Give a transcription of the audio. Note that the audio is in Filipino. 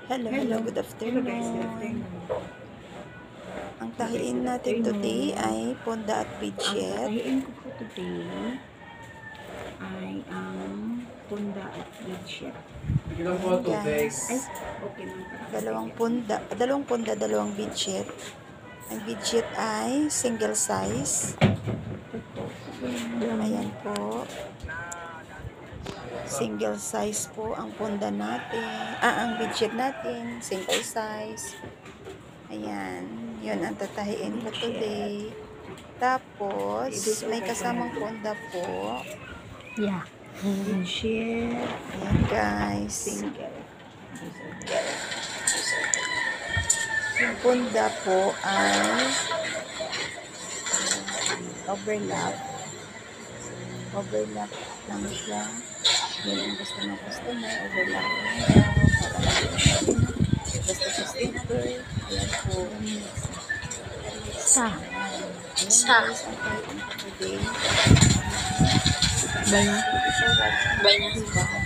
Hello, good Hello guys, good afternoon. afternoon. Ang tahiin natin today ay ponda at Ang bidget. tatahiin ko po today ay ang punda at bedsheet. Ayan guys, Ay, okay man para. dalawang ponda, dalawang bidget. Ang bidget ay single size. Ayan po. Single size po ang ponda natin. Ang bidget natin, single size. Ayan, yun ang tatahiin ko today. Tapos, may kasamang ponda po. Yeah. Bedsheet, Ayan guys. single. Yung ponda po ay overlap. Overlap lang siya. Yun ang gusto ng customer. Overlap lang daw. Basta sa sticker. Ayan po. Sa. Ayan Sa. guys, ang tayo today. Baya. Bye na.